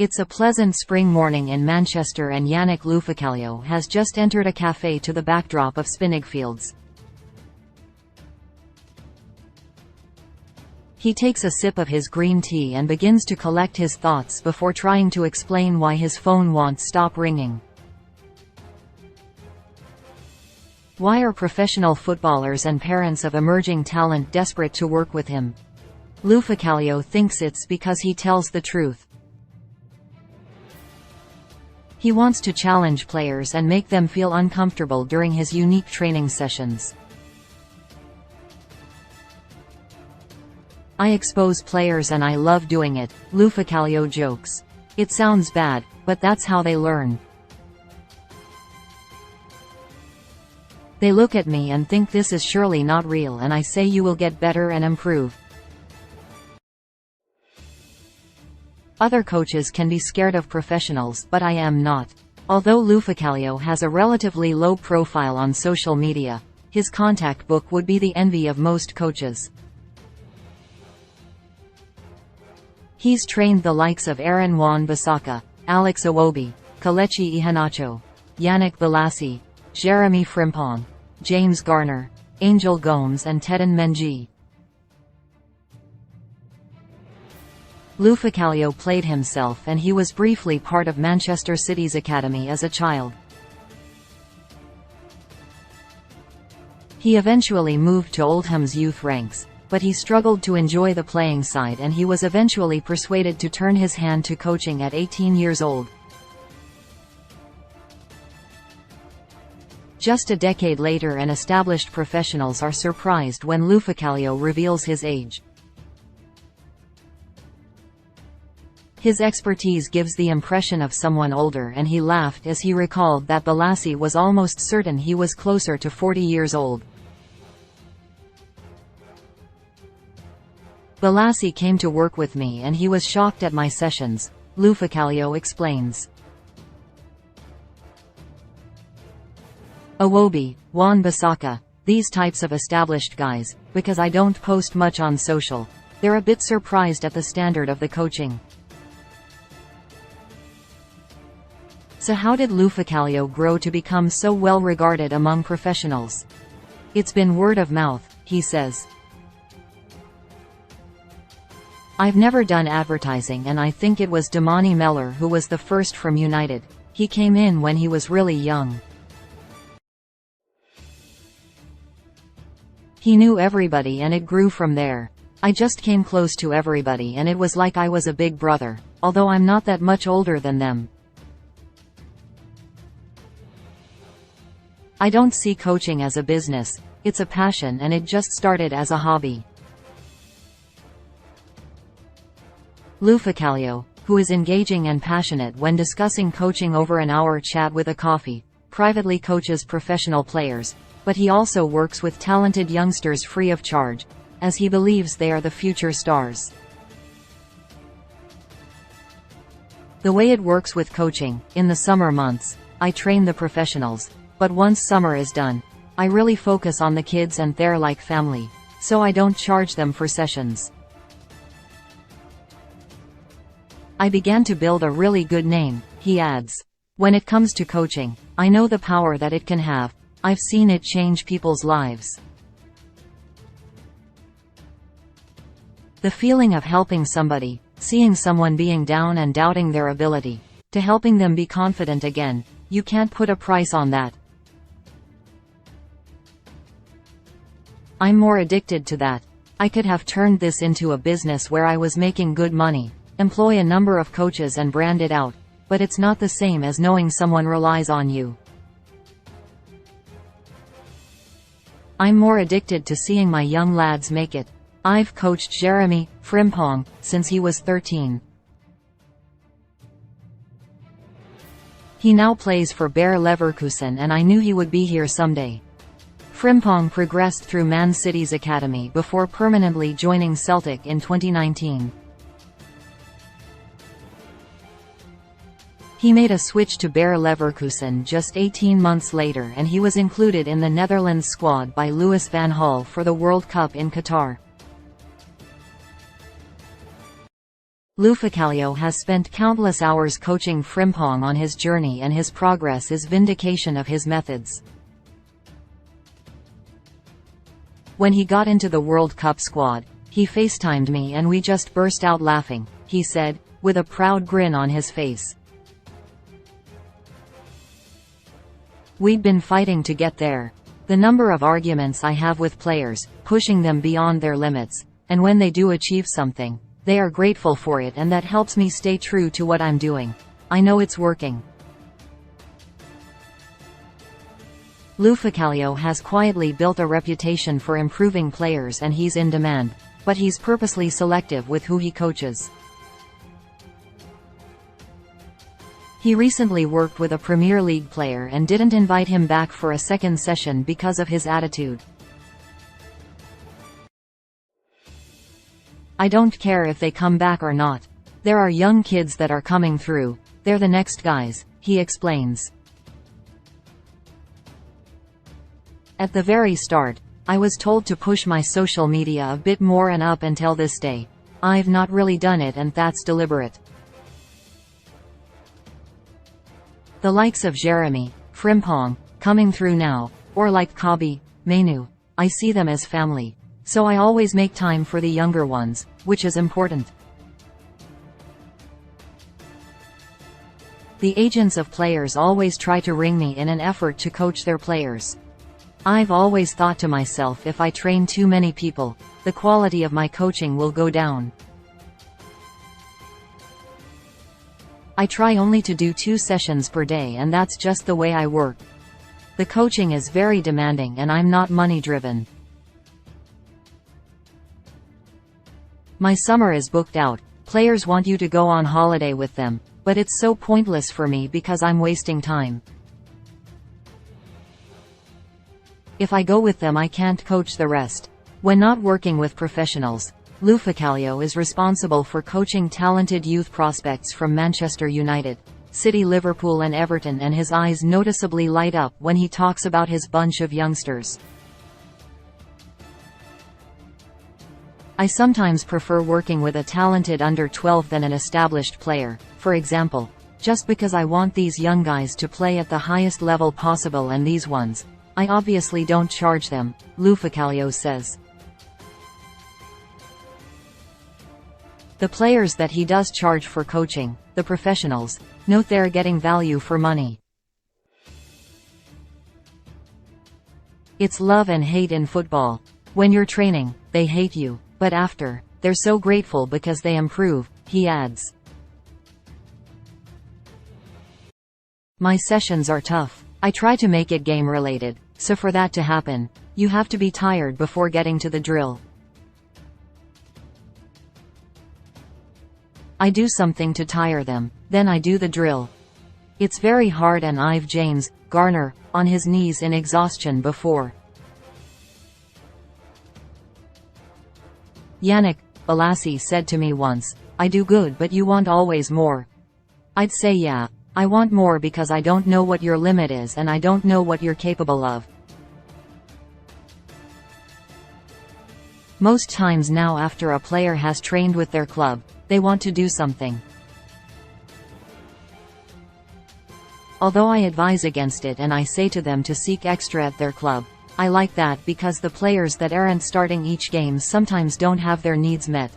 It's a pleasant spring morning in Manchester and Yannick Lufacalio has just entered a cafe to the backdrop of spinning fields. He takes a sip of his green tea and begins to collect his thoughts before trying to explain why his phone won't stop ringing. Why are professional footballers and parents of emerging talent desperate to work with him? Lufacalio thinks it's because he tells the truth. He wants to challenge players and make them feel uncomfortable during his unique training sessions. I expose players and I love doing it, Lufacalio jokes. It sounds bad, but that's how they learn. They look at me and think this is surely not real, and I say you will get better and improve. Other coaches can be scared of professionals, but I am not. Although Lufacalio has a relatively low profile on social media, his contact book would be the envy of most coaches. He's trained the likes of Aaron Wan-Bissaka, Alex Iwobi, Kelechi Iheanacho, Yannick Bolasie, Jeremy Frimpong, James Garner, Angel Gomes and Teden Mengi. Lufacalio played himself, and he was briefly part of Manchester City's academy as a child. He eventually moved to Oldham's youth ranks, but he struggled to enjoy the playing side, and he was eventually persuaded to turn his hand to coaching at 18 years old. Just a decade later, and established professionals are surprised when Lufacalio reveals his age. His expertise gives the impression of someone older, and he laughed as he recalled that Bolasie was almost certain he was closer to 40 years old. Bolasie came to work with me and he was shocked at my sessions, Lufacalio explains. Iwobi, Wan-Bissaka, these types of established guys, because I don't post much on social, they're a bit surprised at the standard of the coaching. So how did Lufacalio grow to become so well regarded among professionals? It's been word of mouth, he says. I've never done advertising, and I think it was Damani Meller who was the first from United. He came in when he was really young. He knew everybody and it grew from there. I just came close to everybody and it was like I was a big brother, although I'm not that much older than them. I don't see coaching as a business, it's a passion, and it just started as a hobby. Lufacalio, who is engaging and passionate when discussing coaching over an hour chat with a coffee, privately coaches professional players, but he also works with talented youngsters free of charge, as he believes they are the future stars. The way it works with coaching, in the summer months, I train the professionals. But once summer is done, I really focus on the kids and they're like family, so I don't charge them for sessions. I began to build a really good name, he adds. When it comes to coaching, I know the power that it can have. I've seen it change people's lives. The feeling of helping somebody, seeing someone being down and doubting their ability, to helping them be confident again, you can't put a price on that. I'm more addicted to that. I could have turned this into a business where I was making good money, employ a number of coaches and brand it out, but it's not the same as knowing someone relies on you. I'm more addicted to seeing my young lads make it. I've coached Jeremy Frimpong since he was 13. He now plays for Bayer Leverkusen, and I knew he would be here someday. Frimpong progressed through Man City's academy before permanently joining Celtic in 2019. He made a switch to Bayer Leverkusen just 18 months later, and he was included in the Netherlands squad by Louis van Gaal for the World Cup in Qatar. Lufacalio has spent countless hours coaching Frimpong on his journey, and his progress is vindication of his methods. When he got into the World Cup squad, he FaceTimed me and we just burst out laughing, he said, with a proud grin on his face. We'd been fighting to get there. The number of arguments I have with players, pushing them beyond their limits, and when they do achieve something, they are grateful for it, and that helps me stay true to what I'm doing. I know it's working. Lufacalio has quietly built a reputation for improving players, and he's in demand, but he's purposely selective with who he coaches. He recently worked with a Premier League player and didn't invite him back for a second session because of his attitude. I don't care if they come back or not. There are young kids that are coming through. They're the next guys, he explains. At the very start, I was told to push my social media a bit more, and up until this day, I've not really done it, and that's deliberate. The likes of Jeremy, Frimpong, coming through now, or like Kabi, Mainoo, I see them as family. So I always make time for the younger ones, which is important. The agents of players always try to ring me in an effort to coach their players. I've always thought to myself, if I train too many people, the quality of my coaching will go down. I try only to do 2 sessions per day, and that's just the way I work. The coaching is very demanding, and I'm not money-driven. My summer is booked out. Players want you to go on holiday with them, but it's so pointless for me because I'm wasting time. If I go with them, I can't coach the rest. When not working with professionals, Lufacalio is responsible for coaching talented youth prospects from Manchester United, City, Liverpool and Everton, and his eyes noticeably light up when he talks about his bunch of youngsters. I sometimes prefer working with a talented under-12 than an established player, for example, just because I want these young guys to play at the highest level possible, and these ones, I obviously don't charge them, Lufacalio says. The players that he does charge for coaching, the professionals, note they're getting value for money. It's love and hate in football. When you're training, they hate you. But after, they're so grateful because they improve, he adds. My sessions are tough. I try to make it game-related, so for that to happen, you have to be tired before getting to the drill. I do something to tire them, then I do the drill. It's very hard, and I've James Garner on his knees in exhaustion before. Yannick Bolasie said to me once, "I do good, but you want always more." I'd say, yeah, I want more because I don't know what your limit is, and I don't know what you're capable of. Most times now, after a player has trained with their club, they want to do something. Although I advise against it and I say to them to seek extra at their club, I like that because the players that aren't starting each game sometimes don't have their needs met.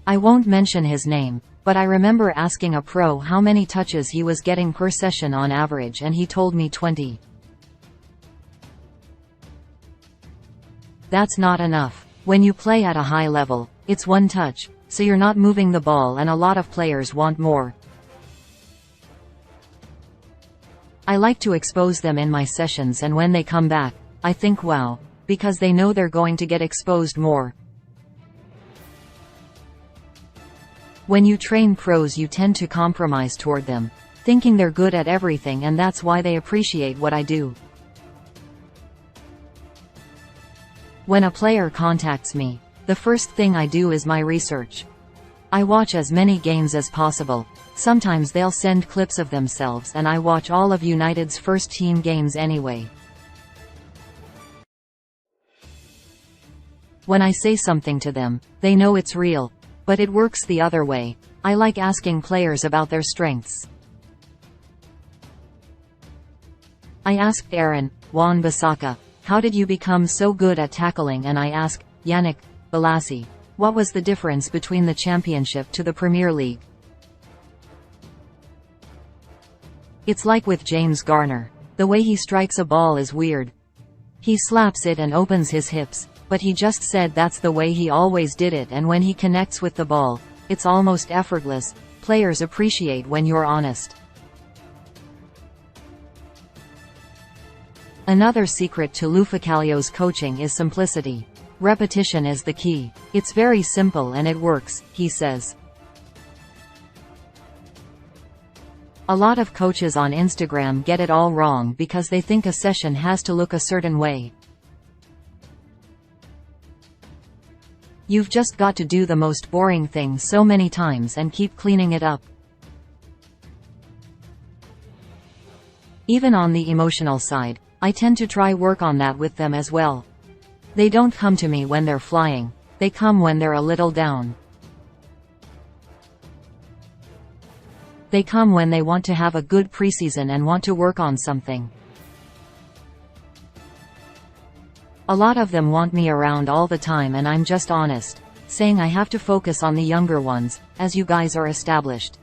I won't mention his name, but I remember asking a pro how many touches he was getting per session on average, and he told me 20. That's not enough. When you play at a high level, it's 1 touch, so you're not moving the ball, and a lot of players want more. I like to expose them in my sessions, and when they come back, I think wow, because they know they're going to get exposed more. When you train pros, you tend to compromise toward them, thinking they're good at everything, and that's why they appreciate what I do. When a player contacts me, the first thing I do is my research. I watch as many games as possible. Sometimes they'll send clips of themselves, and I watch all of United's first team games anyway. When I say something to them, they know it's real. But it works the other way. I like asking players about their strengths. I asked Aaron, Wan-Bissaka, how did you become so good at tackling, and I asked Yannick Bolasie, what was the difference between the Championship to the Premier League? It's like with James Garner. The way he strikes a ball is weird. He slaps it and opens his hips, but he just said that's the way he always did it, and when he connects with the ball, it's almost effortless. Players appreciate when you're honest. Another secret to Loufikalio's coaching is simplicity. Repetition is the key. It's very simple and it works, he says. A lot of coaches on Instagram get it all wrong because they think a session has to look a certain way. You've just got to do the most boring thing so many times and keep cleaning it up. Even on the emotional side, I tend to try work on that with them as well. They don't come to me when they're flying, they come when they're a little down. They come when they want to have a good preseason and want to work on something. A lot of them want me around all the time, and I'm just honest, saying I have to focus on the younger ones, as you guys are established.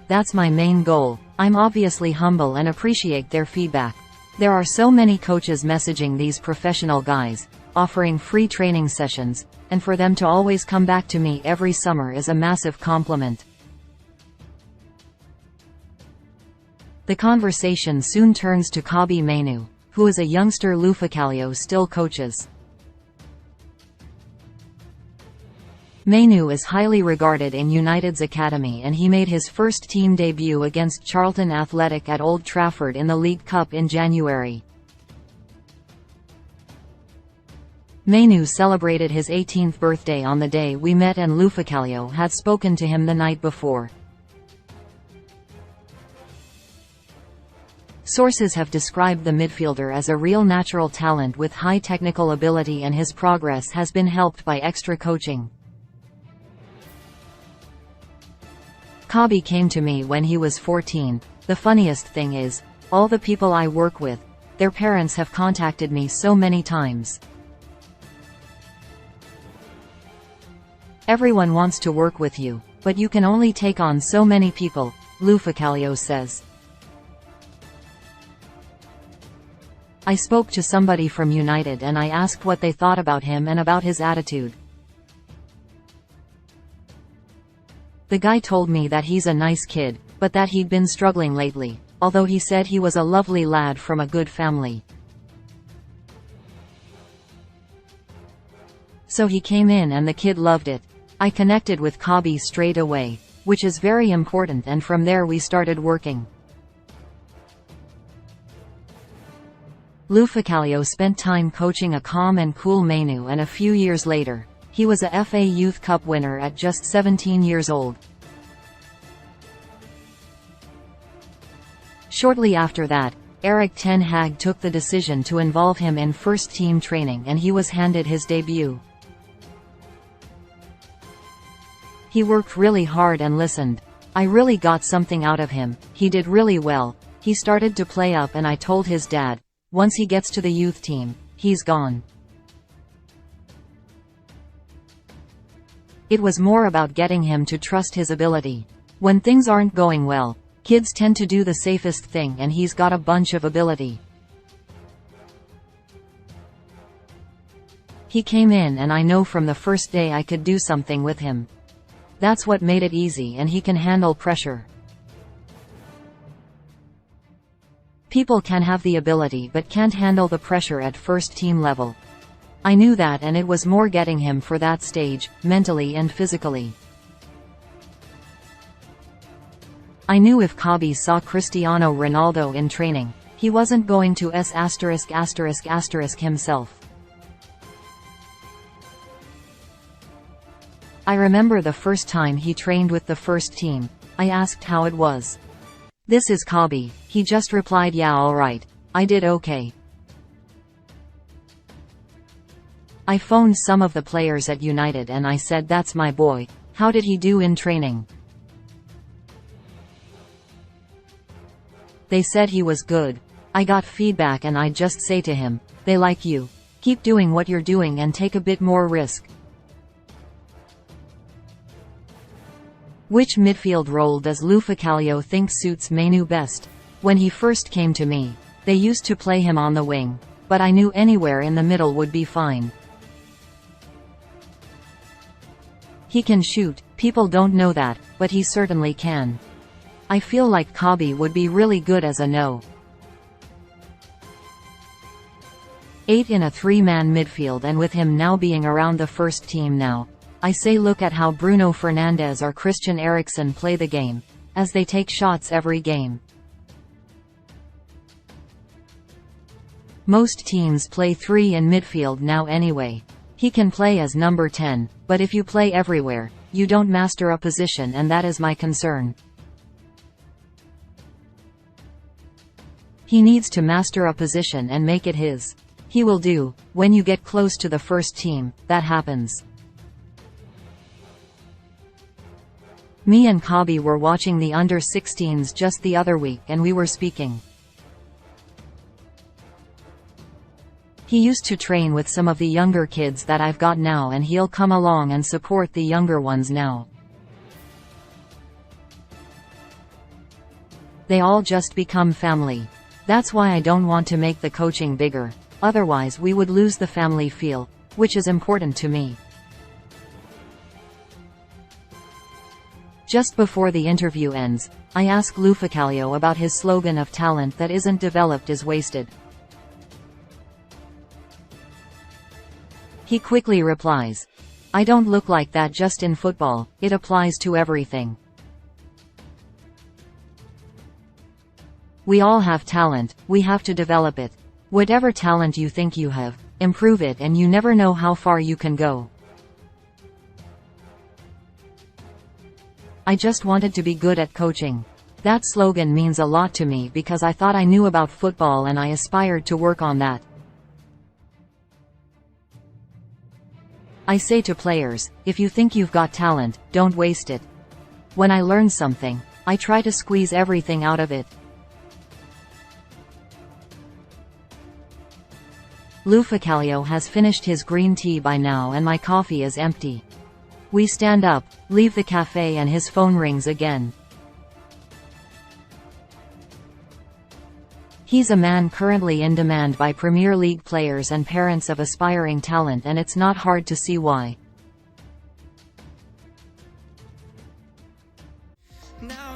That's my main goal. I'm obviously humble and appreciate their feedback. There are so many coaches messaging these professional guys, offering free training sessions, and for them to always come back to me every summer is a massive compliment. The conversation soon turns to Mainoo, who is a youngster Loufikalio still coaches. Mainoo is highly regarded in United's academy, and he made his first team debut against Charlton Athletic at Old Trafford in the League Cup in January. Mainoo celebrated his 18th birthday on the day we met, and Loufikalio had spoken to him the night before. Sources have described the midfielder as a real natural talent with high technical ability, and his progress has been helped by extra coaching. Kabi came to me when he was 14. The funniest thing is, all the people I work with, their parents have contacted me so many times. Everyone wants to work with you, but you can only take on so many people, Loufikalio says. I spoke to somebody from United and I asked what they thought about him and about his attitude. The guy told me that he's a nice kid, but that he'd been struggling lately, although he said he was a lovely lad from a good family. So he came in and the kid loved it. I connected with Kabi straight away, which is very important, and from there we started working. Loufikalio spent time coaching a calm and cool Mainoo, and a few years later, he was a FA Youth Cup winner at just 17 years old. Shortly after that, Erik ten Hag took the decision to involve him in first-team training, and he was handed his debut. He worked really hard and listened. I really got something out of him. He did really well. He started to play up, and I told his dad, once he gets to the youth team, he's gone. It was more about getting him to trust his ability. When things aren't going well, kids tend to do the safest thing, and he's got a bunch of ability. He came in, and I know from the first day I could do something with him. That's what made it easy, and he can handle pressure. People can have the ability but can't handle the pressure at first-team level. I knew that, and it was more getting him for that stage, mentally and physically. I knew if Kabi saw Cristiano Ronaldo in training, he wasn't going to **** himself. I remember the first time he trained with the first team. I asked how it was. "This is Kabi." He just replied, "Yeah, alright. I did okay." I phoned some of the players at United and I said, that's my boy, how did he do in training? They said he was good. I got feedback and I just say to him, they like you. Keep doing what you're doing and take a bit more risk. Which midfield role does Wan-Bissaka think suits Mainoo best? When he first came to me, they used to play him on the wing, but I knew anywhere in the middle would be fine. He can shoot, people don't know that, but he certainly can. I feel like Kabi would be really good as a no. 8 in a 3-man midfield, and with him now being around the first team now, I say look at how Bruno Fernandes or Christian Eriksen play the game, as they take shots every game. Most teams play 3 in midfield now anyway. He can play as number 10, but if you play everywhere, you don't master a position, and that is my concern. He needs to master a position and make it his. He will do. When you get close to the first team, that happens. Me and Kabi were watching the under-16s just the other week and we were speaking. He used to train with some of the younger kids that I've got now, and he'll come along and support the younger ones now. They all just become family. That's why I don't want to make the coaching bigger. Otherwise we would lose the family feel, which is important to me. Just before the interview ends, I ask Wan-Bissaka about his slogan of talent that isn't developed is wasted. He quickly replies, I don't look like that just in football, it applies to everything. We all have talent, we have to develop it. Whatever talent you think you have, improve it, and you never know how far you can go. I just wanted to be good at coaching. That slogan means a lot to me because I thought I knew about football and I aspired to work on that. I say to players, if you think you've got talent, don't waste it. When I learn something, I try to squeeze everything out of it. Wan-Bissaka has finished his green tea by now and my coffee is empty. We stand up, leave the cafe, and his phone rings again. He's a man currently in demand by Premier League players and parents of aspiring talent, and it's not hard to see why. Now